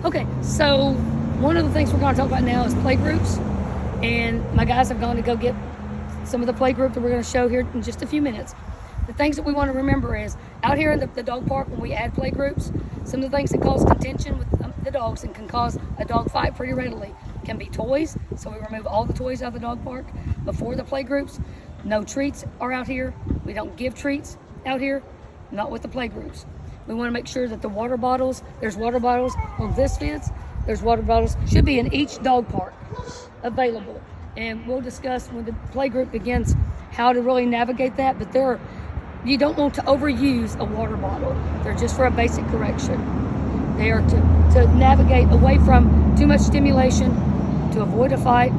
Okay, so one of the things we're going to talk about now is play groups, and my guys have gone to go get some of the play group that we're going to show here in just a few minutes. The things that we want to remember is out here in the dog park when we add play groups, some of the things that cause contention with the dogs and can cause a dog fight pretty readily can be toys. So we remove all the toys out of the dog park before the play groups. No treats are out here. We don't give treats out here, not with the play groups. We want to make sure that the water bottles, there's water bottles on this fence, there's water bottles, should be in each dog park available. And we'll discuss when the play group begins how to really navigate that, but you don't want to overuse a water bottle. They're just for a basic correction. They are to navigate away from too much stimulation, to avoid a fight.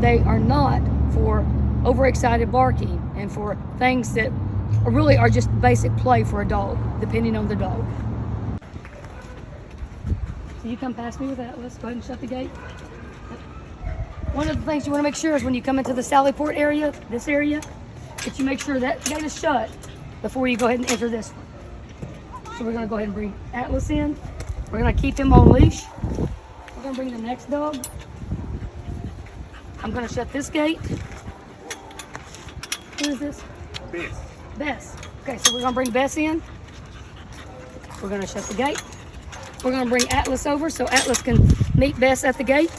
They are not for overexcited barking and for things that really are just basic play for a dog, depending on the dog. So you come past me with that. Let's go ahead and shut the gate. One of the things you want to make sure is when you come into the Sallyport area, this area, that you make sure that gate is shut before you go ahead and enter this one. So we're going to go ahead and bring Atlas in. We're going to keep him on leash. We're going to bring the next dog. I'm going to shut this gate. Who is this? Bess. Bess. Okay, so we're going to bring Bess in. We're going to shut the gate. We're going to bring Atlas over so Atlas can meet Bess at the gate.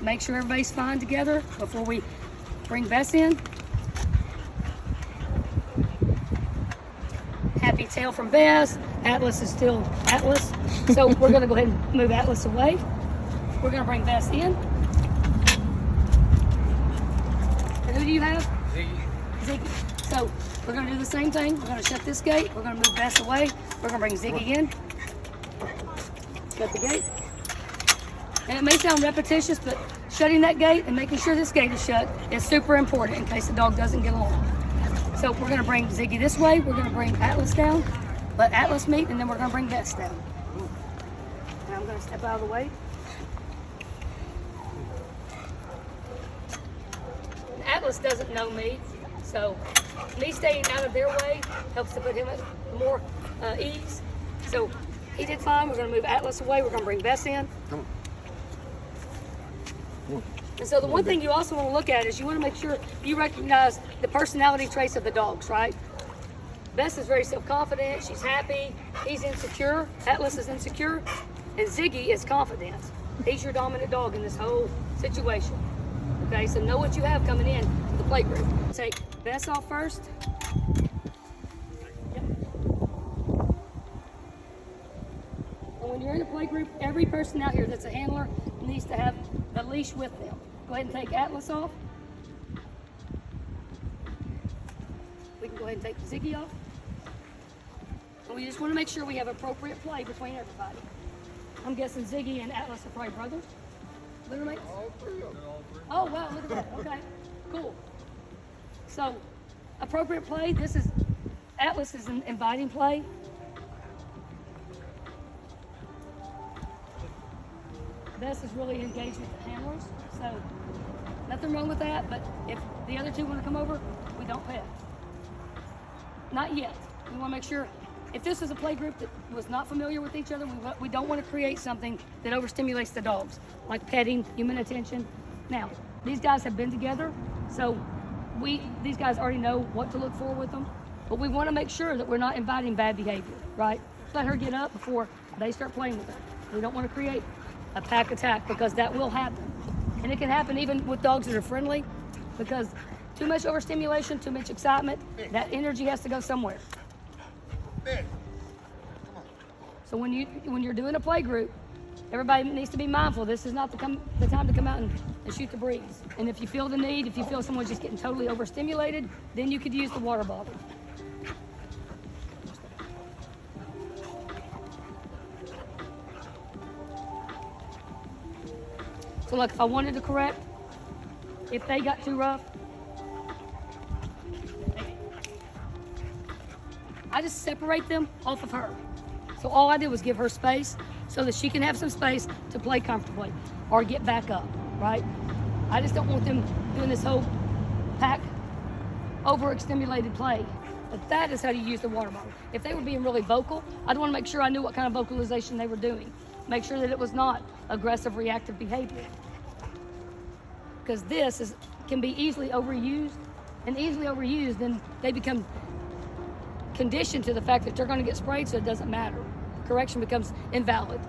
Make sure everybody's fine together before we bring Bess in. Happy tail from Bess. Atlas is still Atlas. So we're going to go ahead and move Atlas away. We're going to bring Bess in. And who do you have? Ziggy. Ziggy. So we're going to do the same thing. We're going to shut this gate. We're going to move Bess away. We're going to bring Ziggy in. Shut the gate. And it may sound repetitious, but shutting that gate and making sure this gate is shut is super important in case the dog doesn't get along. So we're going to bring Ziggy this way. We're going to bring Atlas down. Let Atlas meet, and then we're going to bring Bess down. And I'm going to step out of the way. Atlas doesn't know me, so me staying out of their way helps to put him at more ease. So he did fine. We're going to move Atlas away. We're going to bring Bess in. Come on. And so the one thing you also want to look at is you want to make sure you recognize the personality traits of the dogs, right? Bess is very self-confident. She's happy. He's insecure. Atlas is insecure. And Ziggy is confident. He's your dominant dog in this whole situation. Okay, so know what you have coming in to the play group. Take Bess off first. Yep. And when you're in the play group, every person out here that's a handler needs to have a leash with them. Go ahead and take Atlas off. We can go ahead and take Ziggy off. And we just want to make sure we have appropriate play between everybody. I'm guessing Ziggy and Atlas are probably brothers. Littermates? All three of them. Oh, wow, look at that. Okay, cool. So, appropriate play. This is, Atlas is an inviting play. Bess is really engaged with the handlers, so nothing wrong with that, but if the other two want to come over, we don't pet. Not yet. We want to make sure, if this is a play group that was not familiar with each other, we don't want to create something that overstimulates the dogs, like petting, human attention. Now, these guys have been together, so these guys already know what to look for with them, but we want to make sure that we're not inviting bad behavior, right? Let her get up before they start playing with her. We don't want to create a pack attack because that will happen. And it can happen even with dogs that are friendly because too much overstimulation, too much excitement, that energy has to go somewhere. So when you're doing a play group, everybody needs to be mindful. This is not the time to come out and shoot the breeze. And if you feel the need, if you feel someone's just getting totally overstimulated, then you could use the water bottle. So like if I wanted to correct, if they got too rough, I just separate them off of her. So all I did was give her space so that she can have some space to play comfortably or get back up, right? I just don't want them doing this whole pack overstimulated play. But that is how you use the water bottle. If they were being really vocal, I'd want to make sure I knew what kind of vocalization they were doing. make sure that it was not aggressive reactive behavior. Because can be easily overused, and easily overused, then they become conditioned to the fact that they're going to get sprayed, so it doesn't matter. Correction becomes invalid.